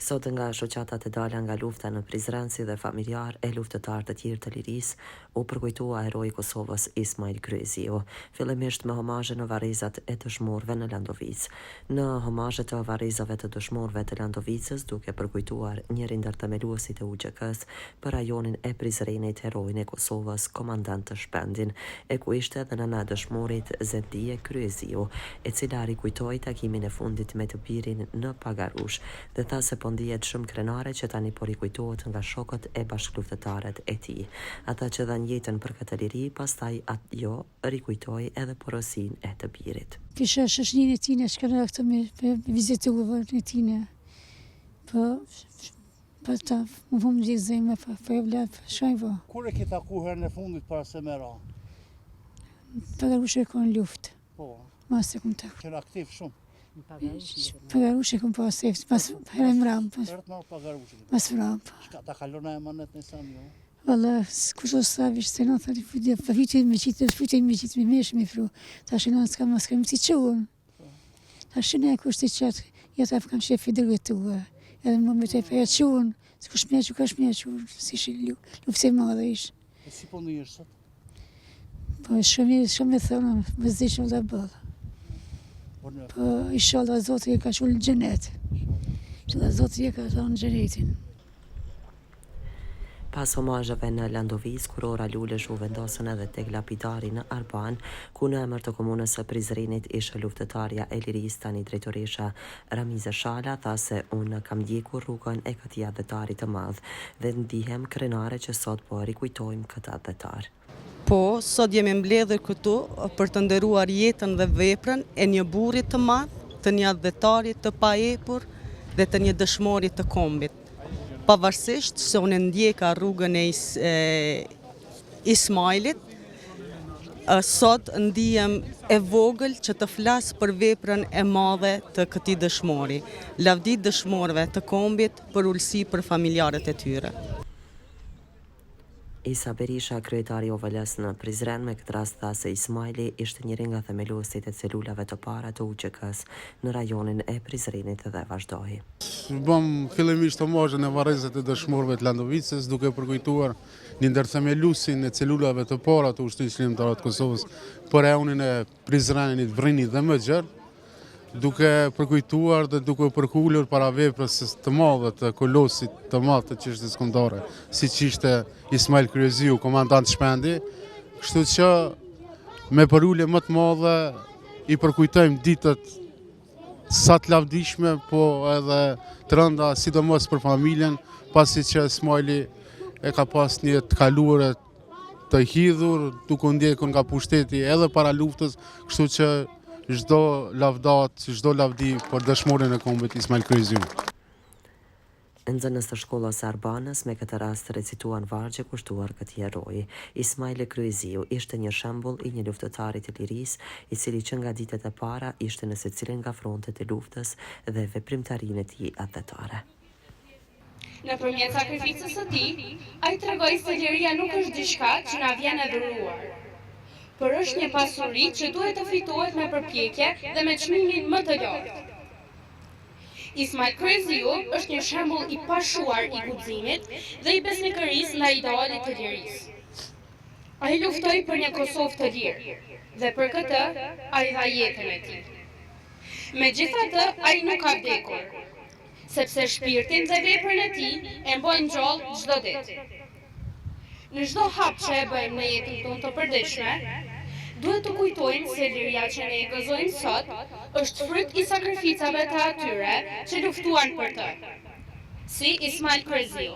Sot nga shoqatat e dala nga lufta në Prizren si dhe familjar e luftëtar të tjerë të lirisë u përkujtua heroi i Kosovës Ismail Kryeziu, fillimisht me homazhe në varrezat e dëshmorëve në Landovicë. Në homazhet të varrezave të dëshmorëve të Landovicës, duke përkujtuar njërin ndër themeluesit e UÇK-s për rajonin e Prizrenit, heroin e Kosovës, komandant të Shpendin, e ku ishte edhe nëna e dëshmorit Zendije Kryeziu, e cila rikujtoi takimin e fundit me të birin në Pagarush dhe tha se po ndihet shumë krenare që tani po rikujtohet nga shokët e bashkëluftëtarët e tij. Ata që dhanë jetën për këtë liri, pastaj ajo rikujtoi edhe porosin e të birit. Kisha shoqërinë e tine, shkëra këto me vizituar e tine. Po ta më vëmë gjithëzime, po e vlerë, po shajvo. Kur e ki taku herën e fundit para se me ra? Pagarush e konë luftë. Po. Mas e këmë taku. Qenë aktiv shumë. Pagarush e këmë pas eftë, pas herë e mramë. Herët ma Pagarush. Mas mramë. Shka ta kalona e manet në sam jo? Valla, kush o sa vishë se në thari futje, pa vitin me qitë me meshë me fru. Ta shë në s'kam më si qëuën. Ta shë në e kushti qatë, jetë afë kam shefi dërgëtua. Edhe më me të e feja qëuën, se kush mja që ka shmja qëuën, si shë luftëse madhe ishë. E si po në jeshtë sot? Po shumë me thonë, më zdishëm dhe bëllë. Po ishallah Zotë i ka qullë në gjenet. Që dhe Zotë i ka thonë në gjenetin. Pas homazheve në Landovicë, kurora Lulesh u vendosën edhe tek lapidari në Arban, ku në emër të komunës së Prizrenit ishte luftëtarja e lirisë tani drejtoresha Ramize Shala, tha se unë kam ndjekur rrugën e këtij adhetari të madh dhe ndihem krenare që sot po rikujtojmë këtë adhetar. Po, sot jemi mbledhur këtu për të nderuar jetën dhe veprën e një burri të madh, të një adhetari të paepur dhe të një dëshmori të kombit. Pavarësisht se unë ndjeka rrugën e Ismailit, sot ndihem e vogël që të flas për veprën e madhe të këtij dëshmori. Lavdi dëshmorëve të kombit për ulësi për familjarët e tyre. Isa Berisha, kryetari i OVL-s në Prizren, me këtë rast tha se Ismaili ishte njëri nga themeluesit e celulave të para të UÇK-s në rajonin e Prizrenit dhe vazhdoi. Bëm fillimisht homazhin e varrezat e dëshmorëve të Landovicës, duke përkujtuar një ndër themeluesin e celulave të para të Ushtrisë Shërbimtare të Kosovës për rajonin e Prizrenit, Vrinit dhe Mëxher, duke përkujtuar dhe duke përkullur para veprës të madhe të kolosit të madh të qeshtës kombëtare, siç ishte Ismail Kryeziu, komandant Shpendi, kështu që me përulje më të madhe i përkujtojmë ditët sa të lavdishme, po edhe të rënda, sidomos për familjen, pasi që Ismaili e ka pas një të kaluar të hidhur, duke ndjekur nga pushteti edhe para luftës, kështu që çdo lavdat, çdo lavdi për dëshmorin e kombit Ismail Kryeziu. Nxënës të shkollës së Arbanës me këtë rast recituan vargje kushtuar këtij heroi. Ismail Kryeziu ishte një shembull i një luftëtari të lirisë, i cili që nga ditët e para ishte në secilin nga frontet e luftës dhe veprimtarinë e tij adhetare. Nëpërmjet sakrificës së tij, ai tregoi se liria nuk është diçka që na vjen e dhuruar, por është një pasuri që duhet të fitohet me përpjekje dhe me çmimin më të lartë. Ismail Kryeziu është një shembull i pashuar i guximit dhe i besnikërisë ndaj idealit të lirisë. Ai luftoi për një Kosovë të lirë dhe për këtë ai dha jetën e tij. Megjithatë, ai nuk ka vdekur, sepse shpirtin dhe veprën e tij e mbajnë gjallë çdo ditë. Në çdo hap që e bëjmë në jetën tonë të përditshme, duhet të kujtojmë se liria që ne e gëzojmë sot është fryt i sakrificave të atyre që luftuan për të, si Ismail Kryeziu.